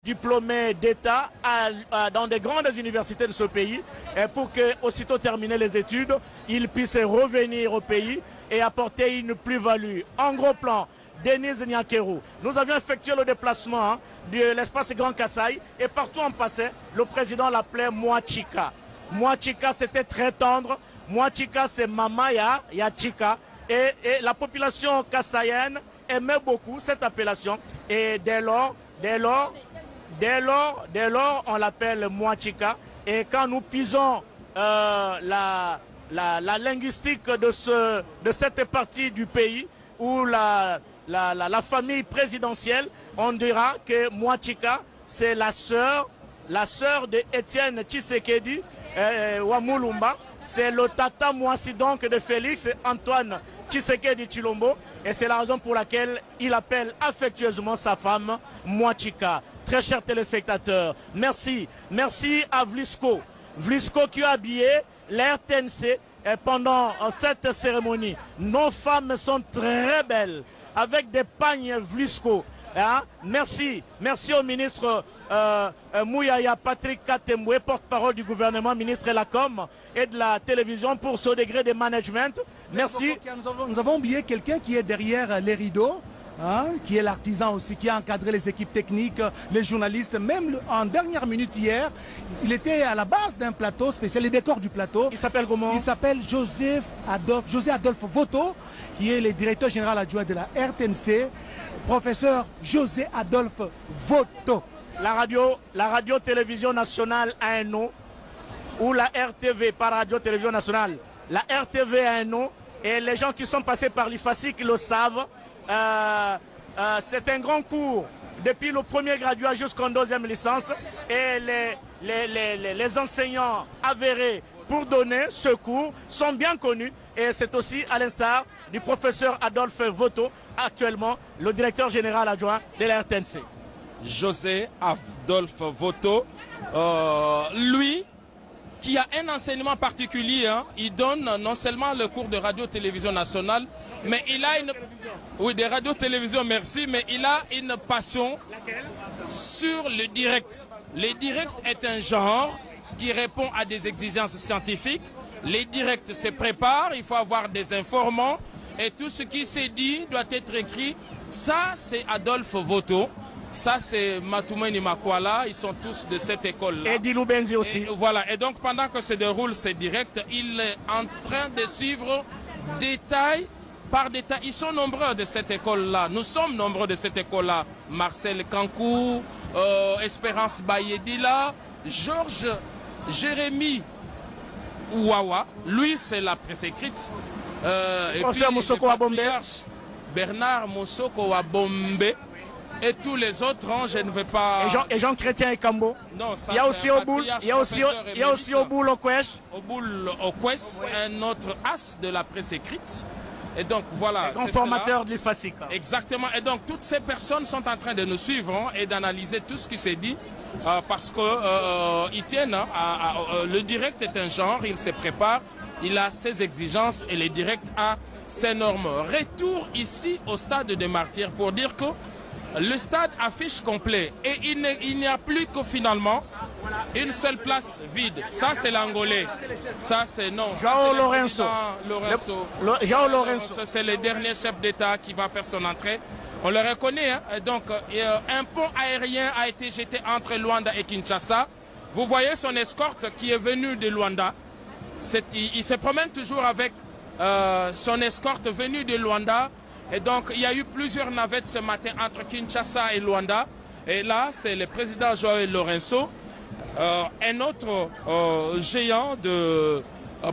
diplômés d'État dans des grandes universités de ce pays pour que, aussitôt terminé les études, ils puissent revenir au pays et apporter une plus-value. En gros plan, Denise Nyakeru, nous avions effectué le déplacement de l'espace Grand Kasaï et partout on passait, le président l'appelait Mwachika. Mwachika, c'était très tendre. Mwachika, c'est Mamaya Yachika. Et la population kassaïenne aimait beaucoup cette appellation. Et dès lors, on l'appelle Mwachika. Et quand nous pisons la linguistique de cette partie du pays où la famille présidentielle, on dira que Mwachika, c'est la sœur de Étienne Tshisekedi Wamulumba. C'est le tata Mwasi donc de Félix Antoine Tshisekedi Tshilombo. Et c'est la raison pour laquelle il appelle affectueusement sa femme Mwachika. Très chers téléspectateurs, merci. Merci à Vlisco. Vlisco qui a habillé l'RTNC pendant cette cérémonie. Nos femmes sont très belles avec des pagnes Vlisco. Hein? Merci au ministre Mouyaya Patrick Katemboué, porte-parole du gouvernement, ministre de la Com et de la télévision pour ce degré de management. Merci. Nous avons oublié quelqu'un qui est derrière les rideaux, hein, qui est l'artisan aussi, qui a encadré les équipes techniques, les journalistes. Même en dernière minute hier, il était à la base d'un plateau spécial, les décors du plateau. Il s'appelle comment? Il s'appelle José Adolphe Voto, qui est le directeur général adjoint de la RTNC. Professeur José Adolphe Voto. La radio-télévision nationale a un nom, ou la RTV, pas radio-télévision nationale. La RTV a un nom, et les gens qui sont passés par l'IFACIC le savent. C'est un grand cours, depuis le premier graduat jusqu'en deuxième licence, et les enseignants avérés pour donner ce cours sont bien connus, et c'est aussi à l'instar du professeur Adolphe Voto, actuellement le directeur général adjoint de la RTNC. José Adolphe Voto, lui qui a un enseignement particulier, hein, il donne non seulement le cours de radio-télévision nationale, mais il a une... Oui, de radio-télévision, merci, mais il a une passion. Laquelle? Sur le direct. Le direct est un genre qui répond à des exigences scientifiques. Les directs se préparent, il faut avoir des informants et tout ce qui s'est dit doit être écrit. Ça, c'est Adolphe Voto. Ça, c'est Matoumeni Makwala. Ils sont tous de cette école-là. Et Dilou Benzi aussi. Voilà. Et donc, pendant que se déroule ces directs, il est en train de suivre détail par détail. Ils sont nombreux de cette école-là. Nous sommes nombreux de cette école-là. Marcel Kankou, Espérance Bayedila, Georges Jérémy Ouawa, lui c'est la presse écrite. Et puis Bernard Moussoko Wabombe et tous les autres, hein, je ne vais pas... Et Jean Chrétien et Kambo. Non, ça, il y a aussi Oboul, il y a aussi Oboul Okwes. Oboul Okwes, un autre as de la presse écrite. Et donc voilà. Grand formateur de l'IFACIC. Exactement. Et donc toutes ces personnes sont en train de nous suivre, hein, et d'analyser tout ce qui s'est dit. Parce que ils tiennent, le direct est un genre, il se prépare, il a ses exigences et le direct a ses normes. Retour ici au stade des Martyrs pour dire que le stade affiche complet et il n'y a plus que finalement une seule place vide. Ça c'est l'Angolais. Ça c'est non. João Lourenço. João Lourenço. C'est le dernier chef d'État qui va faire son entrée. On le reconnaît, hein? Donc un pont aérien a été jeté entre Luanda et Kinshasa. Vous voyez son escorte qui est venu de Luanda. Il se promène toujours avec son escorte venue de Luanda. Et donc il y a eu plusieurs navettes ce matin entre Kinshasa et Luanda. Et là c'est le président João Lourenço, un autre géant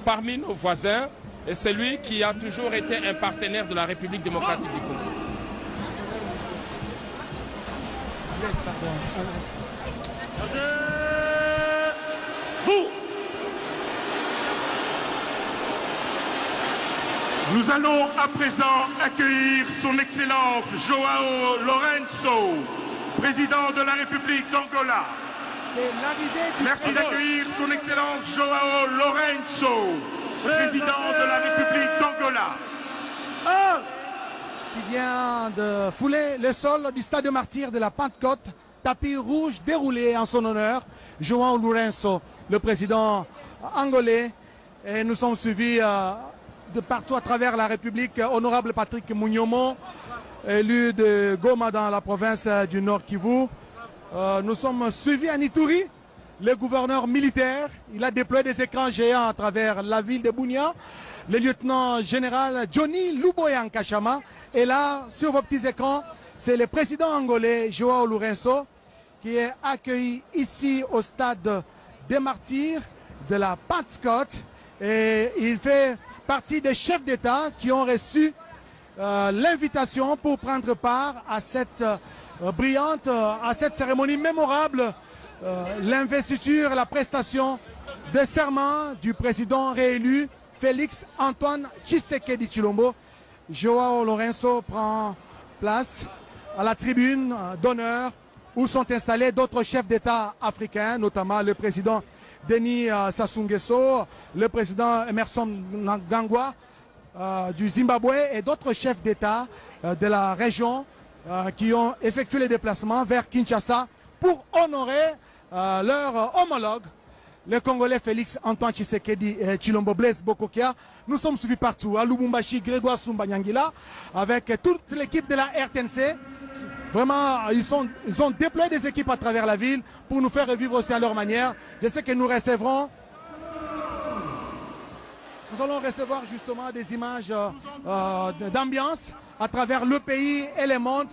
parmi nos voisins. Et c'est lui qui a toujours été un partenaire de la République démocratique du Congo. Nous allons à présent accueillir son Excellence João Lourenço, président de la République d'Angola. Merci d'accueillir son Excellence João Lourenço, président de la République d'Angola. Qui vient de fouler le sol du stade de Martyrs de la Pentecôte. tapis rouge déroulé en son honneur, João Lourenço, le président angolais. Et nous sommes suivis de partout à travers la République. Honorable Patrick Mounyomo, élu de Goma dans la province du Nord Kivu. Nous sommes suivis à Ituri. Le gouverneur militaire, il a déployé des écrans géants à travers la ville de Bunia. Le lieutenant général Johnny Luboya Nkashama. Et là, sur vos petits écrans, c'est le président angolais João Lourenço qui est accueilli ici au stade des Martyrs de la Pentecôte. Et il fait partie des chefs d'État qui ont reçu l'invitation pour prendre part à cette brillante, à cette cérémonie mémorable, l'investiture, la prestation de serment du président réélu Félix Antoine Tshisekedi Tshilombo. João Lourenço prend place à la tribune d'honneur où sont installés d'autres chefs d'État africains, notamment le président Denis Sassou Nguesso, le président Emerson Mnangagwa du Zimbabwe et d'autres chefs d'État de la région qui ont effectué les déplacements vers Kinshasa pour honorer leur homologue, le Congolais Félix Antoine Tshisekedi Tshilombo Blaise Bokokia. Nous sommes suivis partout, à Lubumbashi, Grégoire Soumba-Nyangila, avec toute l'équipe de la RTNC. Vraiment, ils ont déployé des équipes à travers la ville pour nous faire revivre aussi à leur manière. Je sais que nous recevrons. Nous allons recevoir justement des images d'ambiance à travers le pays et le monde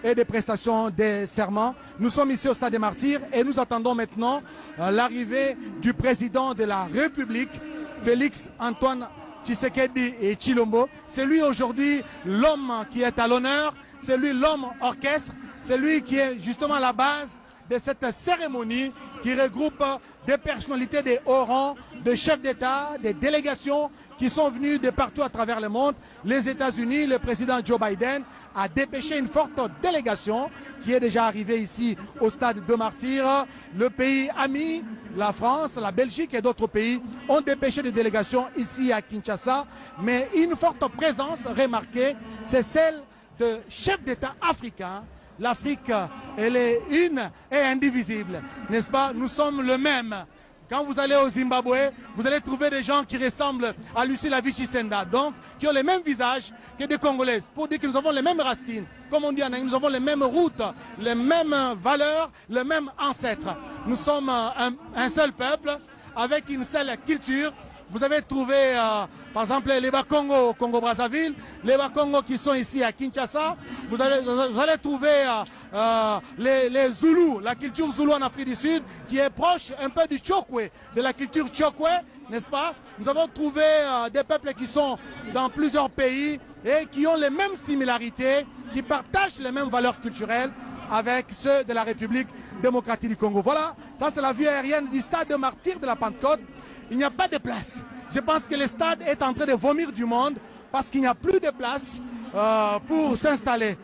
et des prestations des serments. Nous sommes ici au Stade des Martyrs et nous attendons maintenant l'arrivée du président de la République, Félix Antoine Tshisekedi Tshilombo. C'est lui aujourd'hui l'homme qui est à l'honneur, c'est lui l'homme orchestre, c'est lui qui est justement à la base de cette cérémonie qui regroupe des personnalités des hauts rangs, des chefs d'État, des délégations qui sont venus de partout à travers le monde. Les États-Unis, le président Joe Biden a dépêché une forte délégation qui est déjà arrivée ici au Stade de Martyrs. Le pays ami, la France, la Belgique et d'autres pays ont dépêché des délégations ici à Kinshasa. Mais une forte présence remarquée, c'est celle de chefs d'État africains. L'Afrique, elle est une et indivisible, n'est-ce pas? Nous sommes le même. Quand vous allez au Zimbabwe, vous allez trouver des gens qui ressemblent à Lucie Lavichi-Senda, donc qui ont le même visage que des Congolais, pour dire que nous avons les mêmes racines. Comme on dit en anglais, nous avons les mêmes routes, les mêmes valeurs, les mêmes ancêtres. Nous sommes un seul peuple, avec une seule culture. Vous avez trouvé, par exemple, les Bakongo au Congo-Brazzaville, les Bakongo qui sont ici à Kinshasa. Vous allez trouver les Zoulous, la culture Zoulou en Afrique du Sud, qui est proche un peu du Chokwe, de la culture Chokwe, n'est-ce pas? Nous avons trouvé des peuples qui sont dans plusieurs pays et qui ont les mêmes similarités, qui partagent les mêmes valeurs culturelles avec ceux de la République démocratique du Congo. Voilà, ça c'est la vue aérienne du Stade de Martyrs de la Pentecôte. Il n'y a pas de place. Je pense que le stade est en train de vomir du monde parce qu'il n'y a plus de place pour s'installer.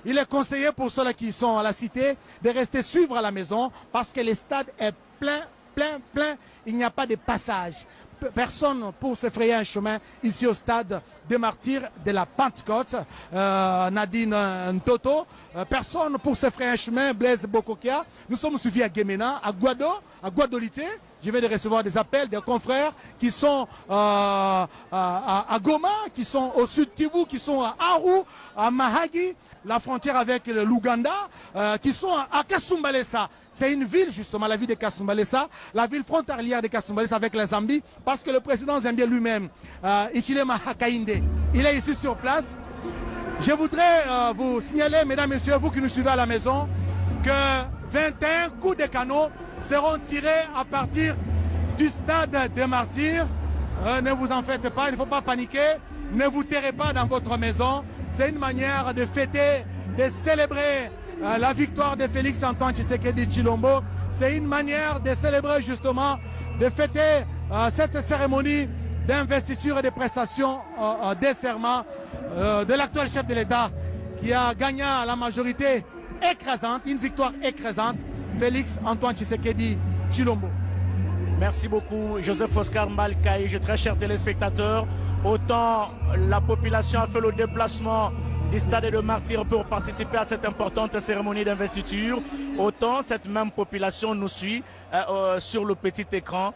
Il est conseillé pour ceux qui sont à la cité de rester suivre à la maison parce que le stade est plein, plein, plein. Il n'y a pas de passage. Personne pour se frayer un chemin ici au Stade des Martyrs de la Pentecôte, Nadine Ntoto. Personne pour se frayer un chemin, Blaise Bokokia. Nous sommes suivis à Guémena, à Guadolité. Je vais de recevoir des appels des confrères qui sont à Goma, qui sont au sud Kivu, qui sont à Aru, à Mahagi, la frontière avec l'Ouganda, qui sont à Kasumbalesa. C'est une ville justement, la ville de Kasumbalesa, la ville frontalière de Kasumbalesa avec la Zambie, parce que le président zambien lui-même, Hichilema Hakainde, il est ici sur place. Je voudrais vous signaler, mesdames et messieurs, vous qui nous suivez à la maison, que 21 coups de canon seront tirés à partir du Stade des Martyrs. Ne vous en faites pas, il ne faut pas paniquer, ne vous terrez pas dans votre maison. C'est une manière de fêter, de célébrer la victoire de Félix Antoine Tshisekedi Tshilombo. C'est une manière de célébrer justement, de fêter cette cérémonie d'investiture et de prestations des serments de l'actuel chef de l'État qui a gagné à la majorité écrasante, une victoire écrasante, Félix Antoine Tshisekedi Tshilombo. Merci beaucoup Joseph Oscar Mbalkaï, très chers téléspectateurs. Autant la population a fait le déplacement du stade de Martyrs pour participer à cette importante cérémonie d'investiture. Autant cette même population nous suit sur le petit écran,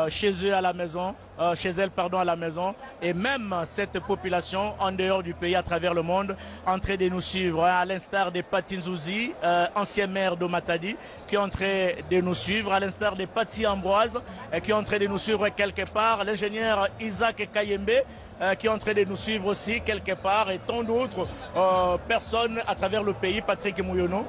chez eux à la maison, chez elle pardon à la maison, et même cette population en dehors du pays à travers le monde en train de nous suivre, à l'instar des Patinzouzi, ancien maire de Matadi, qui est en train de nous suivre, à l'instar des Pati Ambroise, qui est en train de nous suivre quelque part, l'ingénieur Isaac Kayembe, qui est en train de nous suivre aussi quelque part, et tant d'autres personnes à travers le pays. Patrick Mouyono,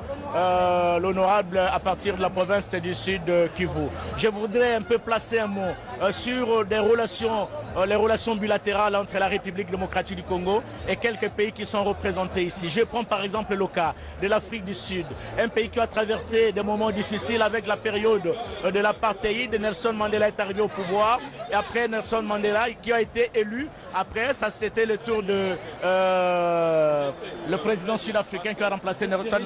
l'honorable à partir de la province du Sud Kivu. Je voudrais un peu placer un mot sur des relations, les relations bilatérales entre la République démocratique du Congo et quelques pays qui sont représentés ici. Je prends par exemple le cas de l'Afrique du Sud, un pays qui a traversé des moments difficiles avec la période de l'apartheid. Nelson Mandela est arrivé au pouvoir, et après Nelson Mandela qui a été élu. Après, ça c'était le tour de le président sud-africain qui a remplacé Nelson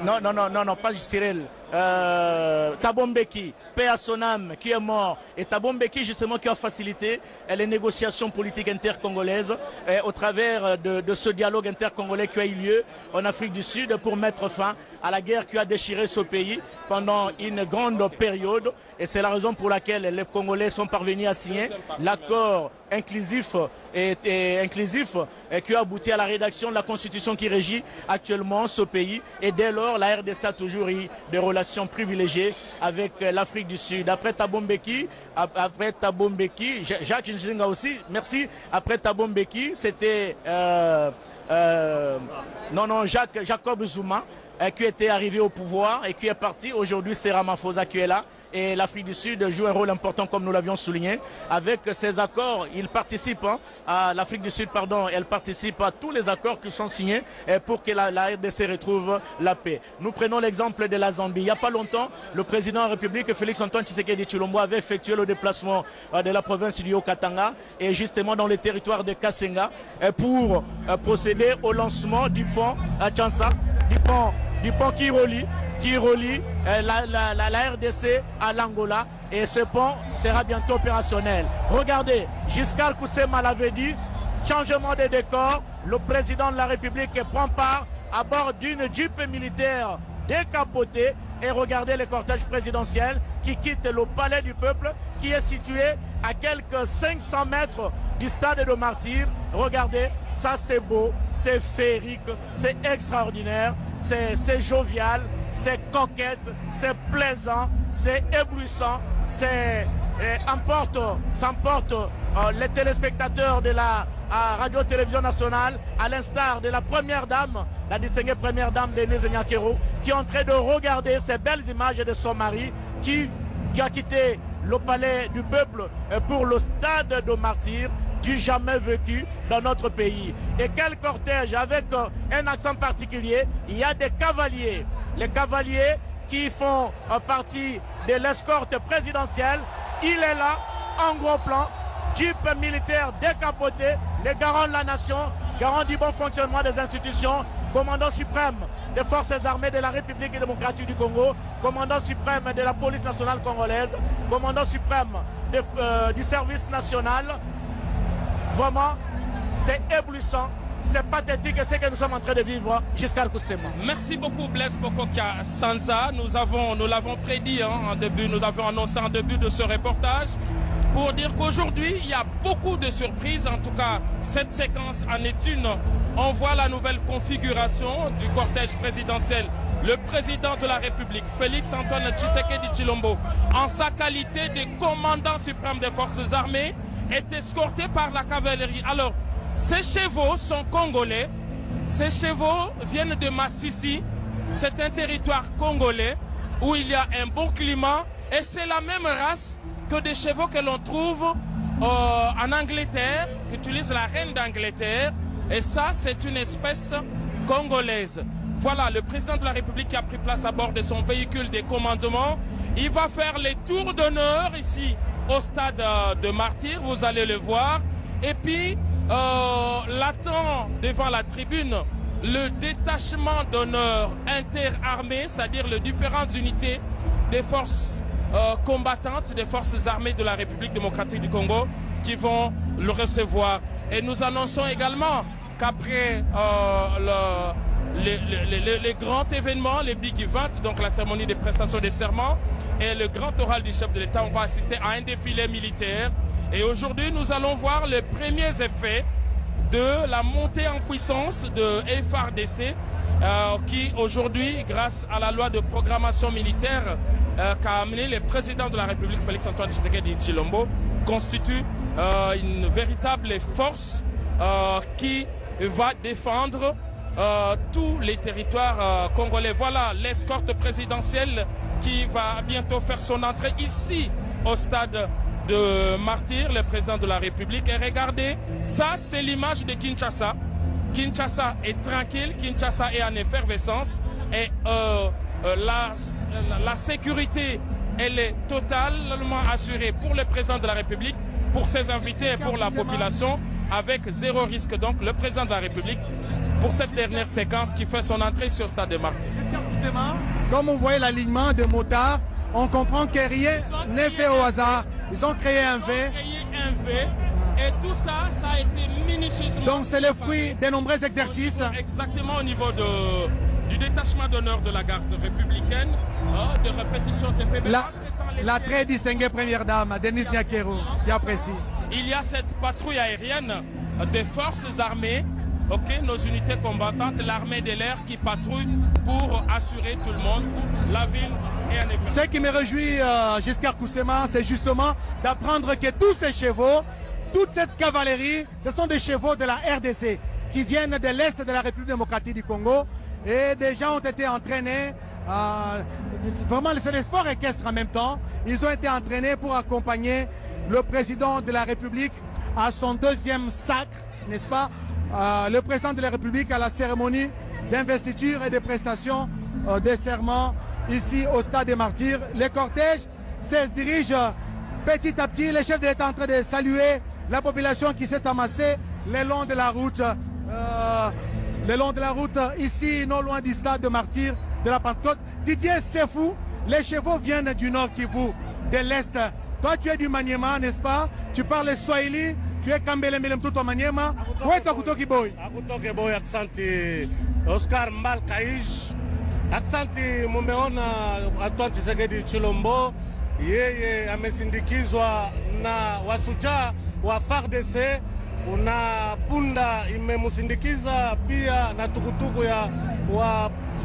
Mandela. Non, pas Cyril. Thabo Mbeki, paix à son âme, qui est mort. Et Thabo Mbeki, justement, qui a facilité les négociations politiques intercongolaises au travers de ce dialogue intercongolais qui a eu lieu en Afrique du Sud pour mettre fin à la guerre qui a déchiré ce pays pendant une grande période. Et c'est la raison pour laquelle les Congolais sont parvenus à signer l'accord inclusif et qui a abouti à la rédaction de la constitution qui régit actuellement ce pays. Et dès lors, la RDC a toujours eu des relations privilégiées avec l'Afrique du Sud. Après Thabo Mbeki, Jacques Nzinga aussi, merci. Après Thabo Mbeki, c'était Jacob Zuma qui était arrivé au pouvoir et qui est parti. Aujourd'hui, c'est Ramaphosa qui est là. Et l'Afrique du Sud joue un rôle important, comme nous l'avions souligné. Avec ces accords, il participe à l'Afrique du Sud, elle participe à tous les accords qui sont signés pour que la RDC retrouve la paix. Nous prenons l'exemple de la Zambie. Il n'y a pas longtemps, le président de la République, Félix Antoine Tshisekedi Tshilombo, avait effectué le déplacement de la province du Haut-Katanga et justement dans le territoire de Kasenga pour procéder au lancement du pont à Tchansa, du pont qui relie la RDC à l'Angola, et ce pont sera bientôt opérationnel. Regardez, Giscard Koussema l'avait dit, changement de décor, le président de la République prend part à bord d'une Jeep militaire décapotée, et regardez le cortège présidentiel qui quitte le palais du peuple qui est situé à quelques 500 mètres du stade de Martyrs. Regardez, ça c'est beau, c'est féerique, c'est extraordinaire, c'est jovial, c'est coquette, c'est plaisant, c'est éblouissant, ça emporte les téléspectateurs de la radio-télévision nationale, à l'instar de la première dame, la distinguée première dame Denise Nyakero, qui est en train de regarder ces belles images de son mari qui a quitté le palais du peuple pour le stade de Martyrs, du jamais vécu dans notre pays. Et quel cortège, avec un accent particulier, il y a des cavaliers. Les cavaliers qui font partie de l'escorte présidentielle. Il est là, en gros plan, Jeep militaire décapoté, les garants de la nation, garant du bon fonctionnement des institutions, commandant suprême des forces armées de la République démocratique du Congo, commandant suprême de la police nationale congolaise, commandant suprême du service national. Vraiment, c'est éblouissant, c'est pathétique, et c'est ce que nous sommes en train de vivre jusqu'à Koussema. Merci beaucoup Blaise Bokokia Sanza. Nous l'avons prédit en début, nous l'avons annoncé en début de ce reportage, pour dire qu'aujourd'hui, il y a beaucoup de surprises. En tout cas, cette séquence en est une. On voit la nouvelle configuration du cortège présidentiel. Le président de la République, Félix Antoine Tshisekedi Tshilombo, en sa qualité de commandant suprême des forces armées, est escorté par la cavalerie. Alors, ces chevaux sont congolais. Ces chevaux viennent de Massissi. C'est un territoire congolais où il y a un bon climat. Et c'est la même race que des chevaux que l'on trouve en Angleterre, qu'utilise la reine d'Angleterre. Et ça, c'est une espèce congolaise. Voilà, le président de la République qui a pris place à bord de son véhicule de commandement. Il va faire les tours d'honneur ici au stade de Martyrs, vous allez le voir. Et puis, l'attend devant la tribune le détachement d'honneur interarmé, c'est-à-dire les différentes unités des forces combattantes, des forces armées de la République démocratique du Congo qui vont le recevoir. Et nous annonçons également qu'après les grands événements, les big events, donc la cérémonie des prestations des serments et le grand oral du chef de l'État, on va assister à un défilé militaire. Et aujourd'hui, nous allons voir les premiers effets de la montée en puissance de FARDC qui aujourd'hui, grâce à la loi de programmation militaire qu'a amené le président de la République, Félix-Antoine Tshisekedi Tshilombo, constitue une véritable force qui va défendre tous les territoires congolais. Voilà l'escorte présidentielle qui va bientôt faire son entrée ici au stade de Martyrs, le président de la République. Et regardez, ça c'est l'image de Kinshasa. Kinshasa est tranquille, Kinshasa est en effervescence et la sécurité, elle est totalement assurée pour le président de la République, pour ses invités et pour la population, avec zéro risque. Donc le président de la République, pour cette dernière séquence qui fait son entrée sur le stade de Martyrs. Comme on voyait l'alignement des motards, on comprend que rien n'est fait au hasard. Ils ont créé un V. Et tout ça, ça a été minutieusement... Donc c'est le fruit des nombreux exercices. Exactement au niveau du détachement d'honneur de la garde républicaine, de répétition de fait. La très distinguée première dame, Denise Nyakero, qui apprécie. Il y a cette patrouille aérienne des forces armées, nos unités combattantes, l'armée de l'air qui patrouille pour assurer tout le monde. La ville est en évidence. Ce qui me réjouit, Giscard Koussema, c'est justement d'apprendre que tous ces chevaux, toute cette cavalerie, ce sont des chevaux de la RDC qui viennent de l'Est de la République démocratique du Congo et des gens ont été entraînés, vraiment c'est des sports équestres en même temps, ils ont été entraînés pour accompagner le président de la République à son deuxième sacre, n'est-ce pas, le président de la République à la cérémonie d'investiture et de prestation des serments ici au stade des Martyrs. Le cortège se dirige petit à petit, le chef de l'État est en train de saluer la population qui s'est amassée le long de la route, ici, non loin du stade de Martyrs de la Pentecôte. Didier, c'est fou, les chevaux viennent du Nord Kivu, de l'Est. Toi, tu es du Maniema, n'est-ce pas? Tu parles Swahili, tu es Kambele Melem tout au Maniema. Où est Kutoki Boy? Kutoki Boy, aksanti Oscar Mbal Kaij, aksanti mumeona Antoine Tshisekedi Tshilombo, yeye amesindikizwa na wasujaa wa FARDC, una punda imemusindikiza pia na tukutuku ya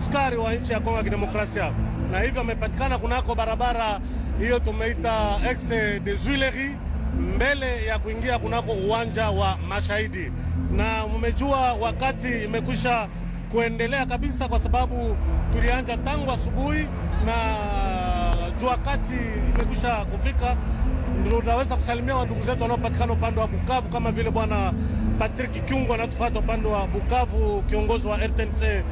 askari wa nchi ya Kongo ya Kidemokrasia, na hivyo amepatikana kunako barabara hiyo tumeita Exe des Huileries, mbele ya kuingia kunako uwanja wa Mashahidi. Na mmejua wakati imekwisha kuendelea kabisa, kwa sababu tulianza tangu asubuhi na jua kati imekwisha kufika. Ndio tunaweza kusalimia ndugu zetu wanaopatikana upande wa Bukavu, kama vile bwana Patrick Kyungu anatufuata upande wa Bukavu, kiongozi wa RTNC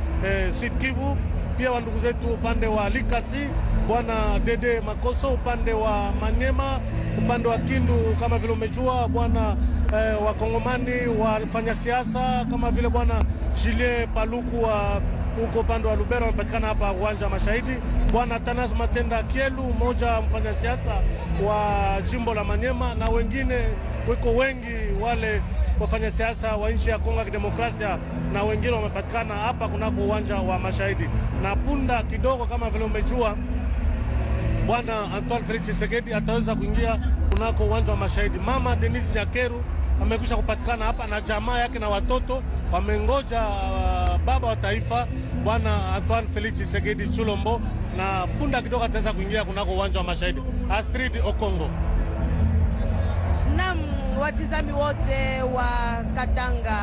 Sud Kivu. Pia ndugu zetu upande wa Likasi, bwana Dede Makoso upande wa Manyema, upande wa Kindu kama vile umejua bwana wakongomani wafanya siasa kama vile bwana Julien Paluku wa huko upande wa Lubero wamepatikana hapa uwanja Mashahidi. Bwana Tanas Matenda Kielu, mmoja mfanya siasa wa jimbo la Manyema, na wengine wiko wengi wale wafanya siasa wa nchi ya Kongo ya Kidemokrasia, na wengine wamepatikana hapa kunako uwanja wa Mashahidi. Na punda kidogo kama vile umejua bwana Antoine Felix Tshisekedi ataweza kuingia kunako uwanja wa Mashahidi. Mama Denise Nyakeru amekwisha kupatikana hapa na jamaa yake na watoto wamengoja baba wa taifa bwana Antoine Felix Tshisekedi Tshilombo, na punda kidogo ataweza kuingia kunako uwanja wa Mashahidi. Astrid Okongo. Naam, watizami wote wa Katanga,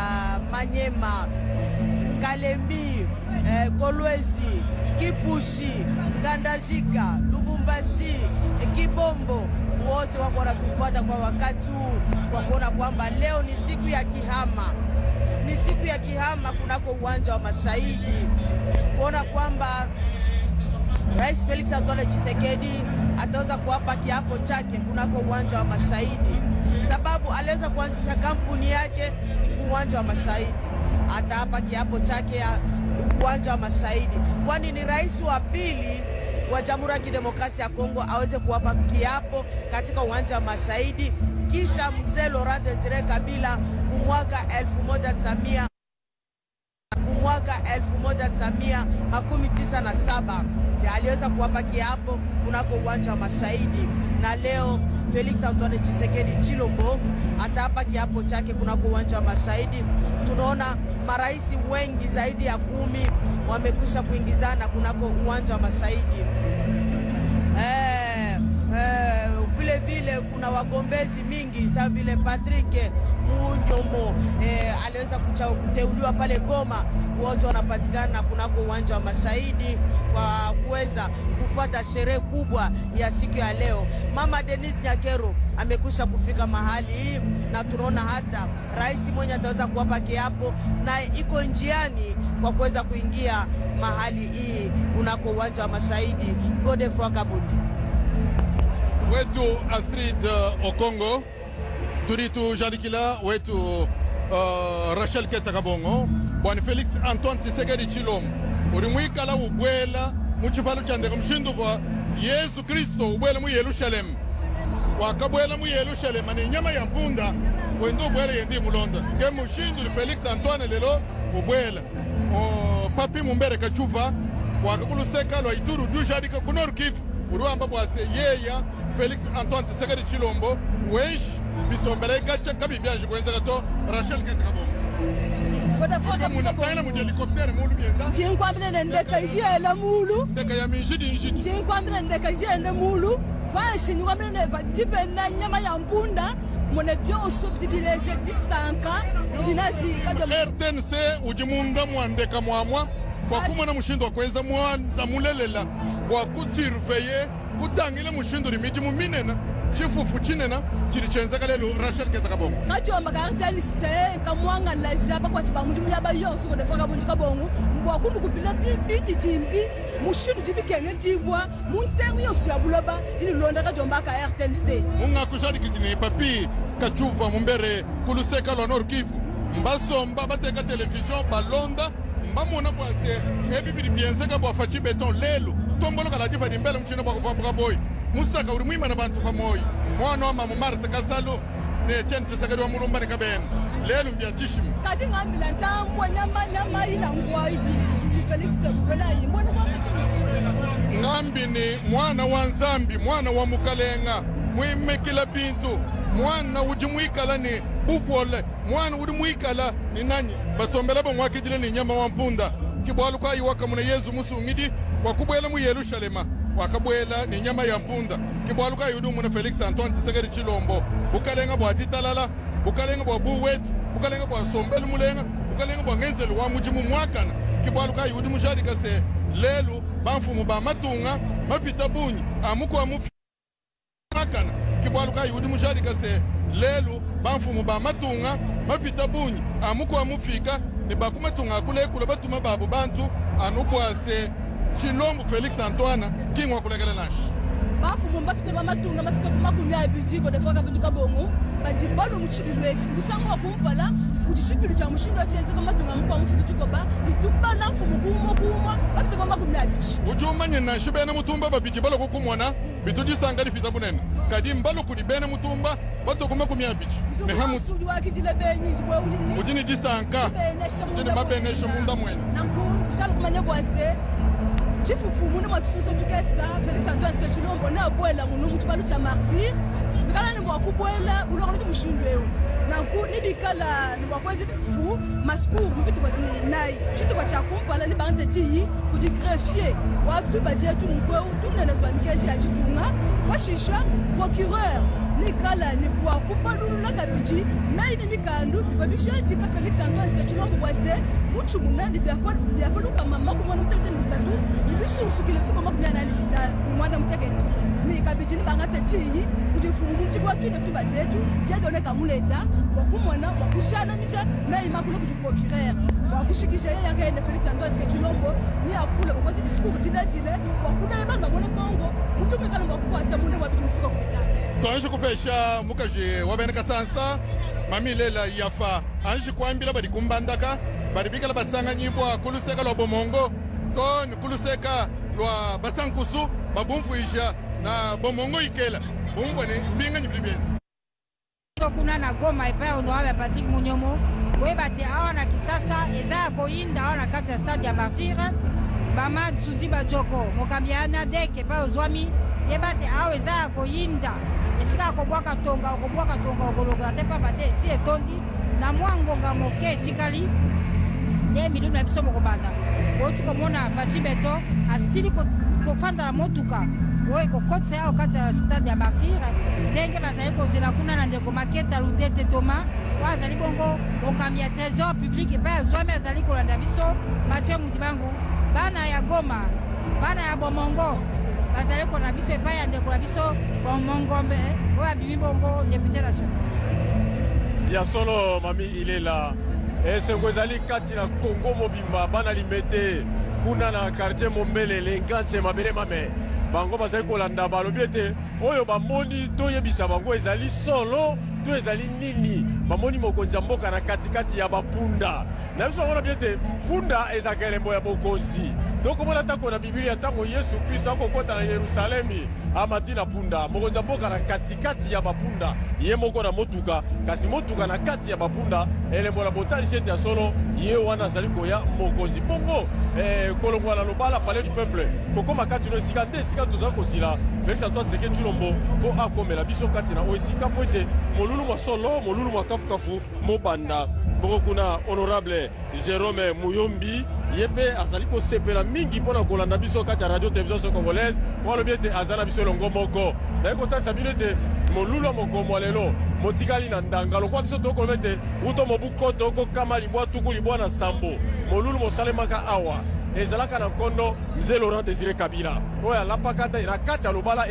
Manyema, Kalemie, Kolwezi, Kipushi, Ngandajika, Lubumbashi, Kibombo, wote wako wanatufuata kwa wakati huu kwa kuona kwamba leo ni siku ya kihama. Ni siku ya kihama kunako uwanja wa Mashahidi, kuona kwamba Rais Felix Antoine Tshisekedi ataweza kuapa kiapo chake kunako uwanja wa Mashahidi, sababu aliweza kuanzisha kampuni yake uwanja wa Mashahidi. Ataapa kiapo chake ya uwanja wa Mashahidi, kwani ni rais wa pili wa Jamhuri ya Kidemokrasia ya Kongo aweze kuapa kiapo katika uwanja wa Mashahidi kisha mzee Laurent Desire Kabila mwaka 19 mwaka 1997. Aliweza kuwapa kiapo kunako uwanja wa Mashahidi, na leo Felix Antoine Tshisekedi Tshilombo atapa kiapo chake kunako uwanja wa Mashahidi. Tunaona marais wengi zaidi ya 10 wamekwisha kuingizana kunako uwanja wa Mashahidi. Vile vile kuna wagombezi mingi sa vile Patrick Munyomo aliweza kuteuliwa pale Goma. Wote wanapatikana kunako uwanja wa Mashahidi kwa kuweza kufuata sherehe kubwa ya siku ya leo. Mama Denis Nyakero amekwisha kufika mahali hii, na tunaona hata rais mwenye ataweza kuwapa kiapo na iko njiani kwa kuweza kuingia mahali hii kunako uwanja wa Mashahidi. Godefroid Kabundi wetu Astrid Okongo turitu Jalikila wetu Rachel Ketakabongo bwana Felix Antoine Tshisekedi Tshilombo urimwikala ubwela muchipalo cha ndeka mshindu wa Yesu Kristo ubwela mu Yerusalem wakabwela mu Yerusalem ni nyama ya mpunda wendo ubwela yendi mulonda ke mushindu Felix Antoine lelo ubwela papi mumbere kachuva wakakuluseka lwa Ituru dujadika kunoru Kivu uruamba bwase yeya Felix Antoine Tshisekedi Tshilombo wesh bisombere gacha kabibyaje kwenza gato Rachel Ketakabongo Jinkwambile ndeka ijela mulu ndeka ya minjidi Jinkwambile ndeka ijela mulu Bashi nkwambile jipe na nyama ya mpunda Mone bionso bidibileje disanka Jinaji kadome RTNC ujimunda mwandeka mwamwa kwa kumona mushindo wa kwenza mwanda mulelela kwa kutirveye kutangile mushindo rimiji muminena chifufu chinena chirichenza kalelo Rachel Ketakabongo kachomba karitani se kamwanga la jaba kwa chibangu muyaba yonso ko defaka bonji kabongo ngwa kundu kupila bibi timbi mushidu tibikenge tibwa muntengu yonso ya buloba ili londa kachomba ka RTNC unga kushadi kitini papi kachuva mumbere kuluseka lwa Nord Kivu mbasomba bateka television balonda mbamona bwase ebibiri bienzeka bwa fachi beton lelo tombolo kala diva dimbele mchina bwa kuvambuka boy musaka uri mwima na bantu pamoja mwana wa mama Martha Kasalo ne Etienne Tshisekedi wa mulumba ne kabene lelo mbya chishimu kati ngambila ntambo nyama ina ngwa iji Felix Mbona yimbona kwa mchimisi ngambi ni mwana wa Nzambi mwana wa Mukalenga mwime kila bintu mwana ujimwikala ni bupole mwana ujimwikala ni nani basombela bo mwakijile ni nyama wa mpunda kibwalu kwa iwaka muna Yesu musungidi wakubwela mu Yerusalema wakabwela ni nyama ya mpunda kibwaluka yudu muna Felix Antoine Tshisekedi Tshilombo bukalenga bwa titalala bukalenga bwa buwetu bukalenga bwa sombelu mulenga bukalenga bwa ngenzelu wa mujimu mwakana kibwaluka yudu mushadika se lelu bamfumu ba matunga mapita bunyi amuko amufi mwakana kibwaluka yudu mushadika se lelu bamfumu ba matunga mapita bunyi amuko amufika ni bakumatunga kule batuma babu bantu anubwase Tshilombo Felix Antoine kingwa kulekela nashi bafu mumba piteba matunga mafika kumakumi abijiko defaka butuka bongo bajibalo muchibilwechi musango kumpala kuchichibilu cha mushindo cheze kamatunga mpa mufika chikoba bitubana mfumu kumo bateba makumi abichi ujumanye nashi bena mutumba babijibalo kukumona bitudisanga dipita bunene kadi mbalo kulibena mutumba batokuma kumi abichi mehamu sudi wakijile benyi zibwe ujini disanka ujini mabenesho munda mwene nanku ushalu kumanya kwase chifufu muna matususo tukesa Felix Antoine Tshilombo na bwela munu mutubalo cha martyr bikala ni mwakubwela uloko ni mushindweo nanku nibikala ni mwakwezi bifu masku mbitu nai chitu kwa chakumpala ni bante chiyi kudi greffier watu bajetu mkweu tunene kwa mikeji ya chitunga washisha procureur nikala ni kwa kupalulu na kabiji na ini mikandu bifabishaji ka Felix Antoine Tshilombo bwase muchu munandi byakolu kama makumwana mutete misatu ibisusu kilifika makumyana ni mwana muteke ni kabiji ni bangate chiyi kudifungu chibwa twine tubajetu jedone kamuleta wakumwana wakushana misha na imakulu kudi procureur wakushikisha yeye yakaende Felix Antoine Tshilombo ni akula kwa discours tidajile wakuna ebanga mone Kongo mutumikala ngwakukwata mune wabitufika kupitana Kanji kupesha mukaji wabeneka sansa mamilela yafa anji kwambila bali kumbandaka bali bikala basanga nyibwa kuluseka lwa bomongo ton kuluseka lwa basankusu babumfuisha na bomongo ikela bumbo ni mbinga nyibilibenzi kuna na Goma ipa ono wa Patrick Munyomo koyeba te awa na Kisasa eza ya koyinda awa na kati ya stade ya Martyre Bama Suzi Bajoko mokambi ya NADEC epai ozwami yeba te awa eza ya koyinda esika akobwaka tonga okolokola te pamba te esi etondi na mwa ngonga moke etikali nde milulu na biso mokobanda oti komona Faci Beto asili kofanda na motuka oyo ekokotisa ya okati ya stade ya Martyre ndenge bazali kozela kuna na ndeko Maketa Lutete Toma oyo azali bongo mokambi ya trésor public epai azwami azali kolanda biso Mathieu Mudibangu bana ya Goma bana ya Bomongo bazali kolanda biso epai ya ndeko na biso Bomongombe oyo abimi bongo député national ya solo mami ilela esengo ezali kati na Congo mobimba bana limete kuna na quartier Mombele lenganche mabele mame bango bazali kolanda balobi ete oyo bamoni toyebisa bango ezali solo to ezali nini bamoni mokonzi ya mboka na katikati ya bapunda na biso bango na biete mpunda ezaka elembo ya bokonzi tokomona ntango na Biblia ntango Yesu Kristo akokota na Yerusalemi amati na punda mokonzi ya mboka na katikati ya bapunda ye moko na motuka kasi motuka na kati ya bapunda elembo na botalisi ete ya solo ye wana azali koya mokonzi bongo kolongwa na lobala palais du peuple kokoma kati no esika nde esika tozali kozila Félix Antoine Tshisekedi Tshilombo mpo akomela biso kati na oyo esika mpo ete molulu mwa solo molulu mwa kafukafu mobanda bongo kuna honorable Jérôme Muyombi ye mpe azali kosepela mingi mpona kolanda biso kati ya radio télévision congolaise walobi ete aza na biso elongo moko naye kotalisa bino ete molulu ya mokomo ya lelo motikali na ndanga lokwa biso tokoloba ete uto mobu koto okokama libwa tuku libwa na sambo molulu mosalemaka awa ezalaka na nkondo mzee Laurent Désiré Kabila oyo alapaka na kati ya lobala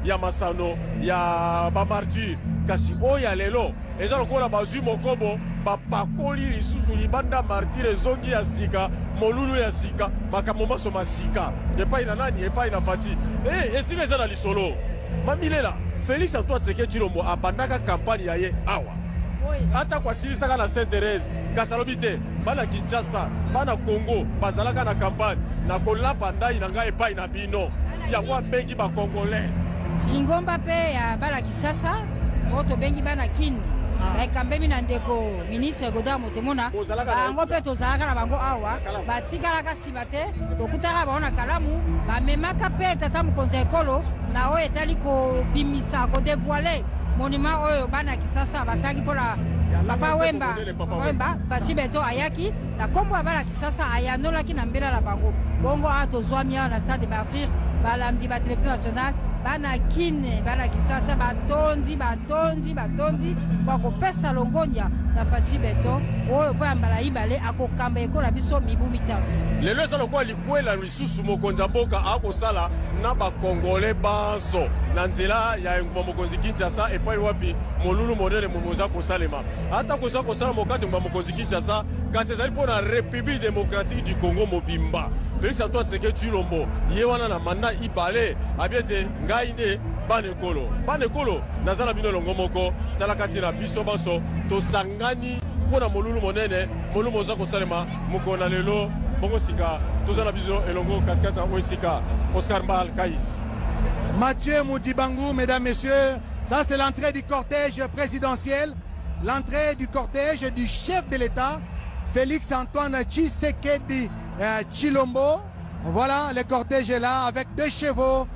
ya masano ya bamartyre kasi oyo ya lelo eza lokola bazwi mokobo bapakoli lisusu libanda martyre ezongi ya sika molulu ya sika makambo maso masika epai na nani epai na Faci esika eza na lisolo mamilela Félix Antoine Tshisekedi Tshilombo abandaka kampagne ya ye awa ata kwasilisaka na Sainte-Thérèse kasi alobi te bana Kinshasa bana Congo bazalaka na kampagne na kolapa ndai na ngai epai na bino yango abengi bakongolais lingomba mpe ya bana Kinshasa oyo tobengi bana Kini bakambemi na ndeko ministre Godard Motemona bango mpe tozalaka na bango awa batikalaka nsima te tokutaka bango na kalamu bamemaka mpe tata mokonzi ya ekolo na oyo etali kobimisa kodevoile monument oyo bana Kinshasa basalaki mpona papa Wemba Faci Beto ayaki na kombo ya bana Kinshasa ayanolaki na mbela na bango bongo awa tozwami awa na stade de Martyre balamdi ba télévision nationale bana Kine bana Kinshasa batondi kwa kopesa longonya na Faci Beto oyo po ya mbala ibale akokamba ekola biso mibu mitano lelo eza lokola likwela lisusu mokonzi ya mboka akosala na bakongole banso na nzela ya engumba mokonzi Kinshasa epai wapi molulu monene mokonzi akosalema ata koza kosala mokati engumba mokonzi Kinshasa kasi ezali mpo na République démocratique du Congo mobimba Félix Antoine Tshisekedi Tshilombo ye wana na manda ibale abi ete ngai nde bana ekolo naza na bino elongo moko tala kati na biso banso tosangani mpo na molulu monene molulu moza kosalema mokolo na lelo bongo sika toza na biso elongo katikati na oyo esika Oscar Mbal Kai. Mathieu Mudibangu, mesdames, messieurs, ça c'est l'entrée du cortège présidentiel, l'entrée du cortège du chef de l'État, Félix Antoine Tshisekedi Tshilombo. Voilà, le cortège est là avec 2 chevaux,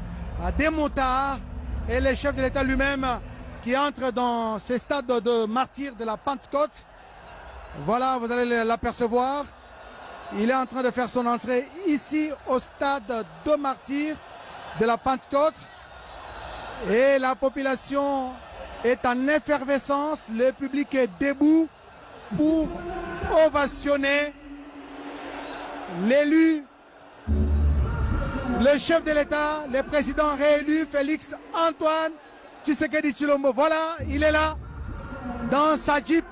des motards et le chef de l'État lui-même qui entre dans ce stade de martyrs de la Pentecôte. Voilà, vous allez l'apercevoir. Il est en train de faire son entrée ici au stade de martyrs de la Pentecôte. Et la population est en effervescence. Le public est debout pour ovationner l'élu, le chef de l'État, le président réélu Félix Antoine Tshisekedi Tshilombo. Voilà, il est là dans sa Jeep.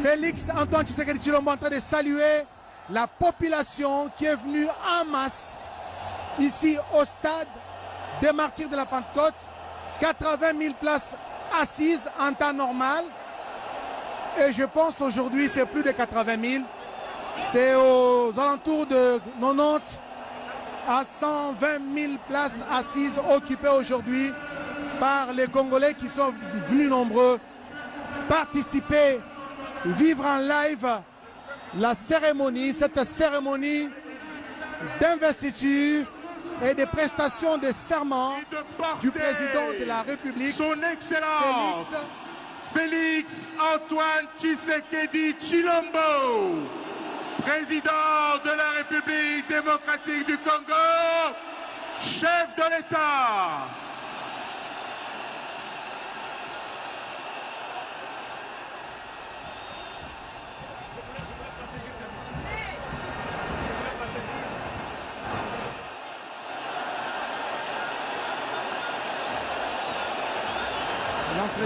Félix Antoine Tshisekedi Tshilombo en train de saluer la population qui est venue en masse ici au stade des martyrs de la Pentecôte. 80 000 places assises en temps normal. Et je pense aujourd'hui c'est plus de 80 000. C'est aux alentours de 90 à 120 000 places assises occupées aujourd'hui par les Congolais qui sont venus nombreux participer vivre en live la cérémonie, cette cérémonie d'investiture et de prestation de serment du président de la République, son Excellence Félix Antoine Tshisekedi Tshilombo, président de la République démocratique du Congo, chef de l'État.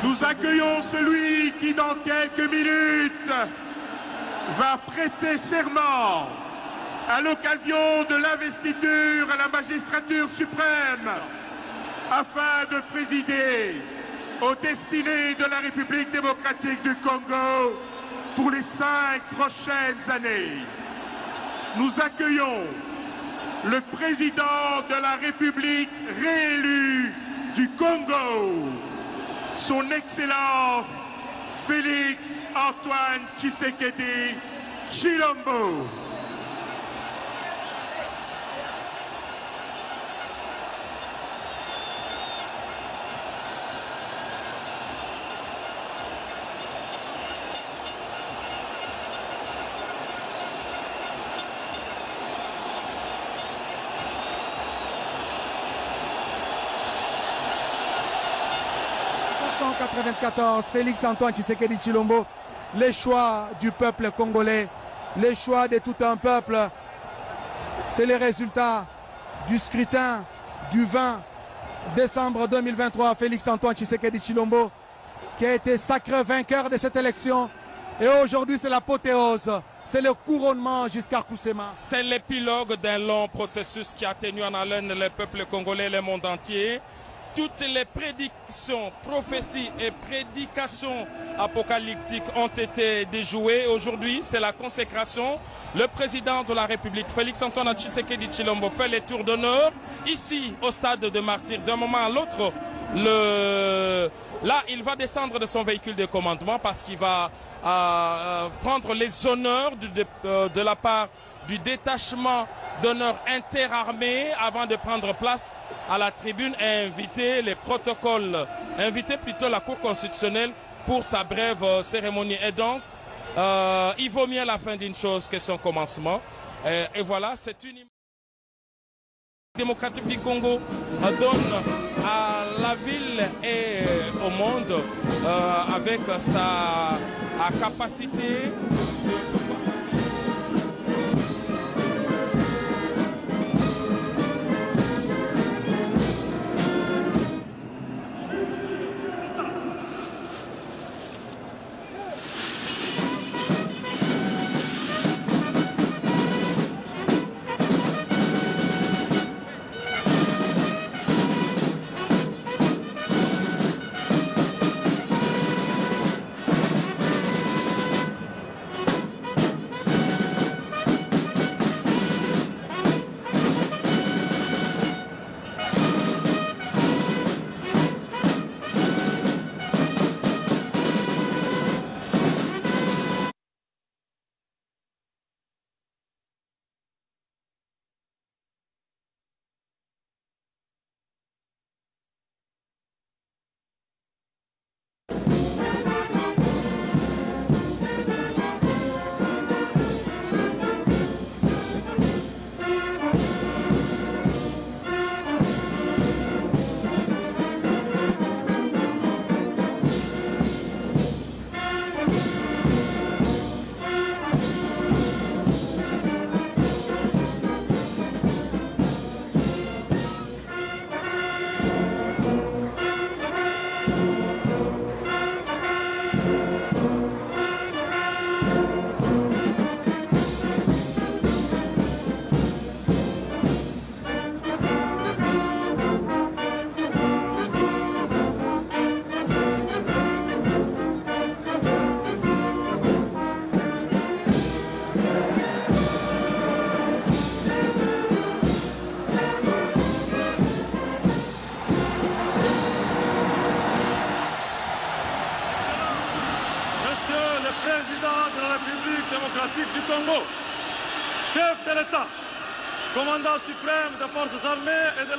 Nous accueillons celui qui, dans quelques minutes, va prêter serment à l'occasion de l'investiture à la magistrature suprême afin de présider aux destinées de la République démocratique du Congo pour les 5 prochaines années. Nous accueillons le président de la République réélu du Congo, son Excellence Félix Antoine Tshisekedi Tshilombo. Félix Antoine Tshisekedi Tshilombo, les choix du peuple congolais, les choix de tout un peuple, c'est le résultat du scrutin du 20 décembre 2023. Félix Antoine Tshisekedi Tshilombo qui a été sacré vainqueur de cette élection, et aujourd'hui c'est l'apothéose, c'est le couronnement jusqu'à Kousema. C'est l'épilogue d'un long processus qui a tenu en haleine le peuple congolais et le monde entier. Toutes les prédictions, prophéties et prédications apocalyptiques ont été déjouées. Aujourd'hui, c'est la consécration. Le président de la République, Félix Antoine Tshisekedi Tshilombo, fait les tours d'honneur ici au stade de Martyrs. D'un moment à l'autre, là, il va descendre de son véhicule de commandement parce qu'il va prendre les honneurs de la part du détachement d'honneur interarmé avant de prendre place à la tribune et inviter les protocoles, inviter plutôt la Cour constitutionnelle pour sa brève cérémonie. Et donc, il vaut mieux la fin d'une chose que son commencement. Et voilà, c'est une image démocratique du Congo donne à la ville et au monde avec sa capacité de pouvoir. commandant suprême des forces armées et de la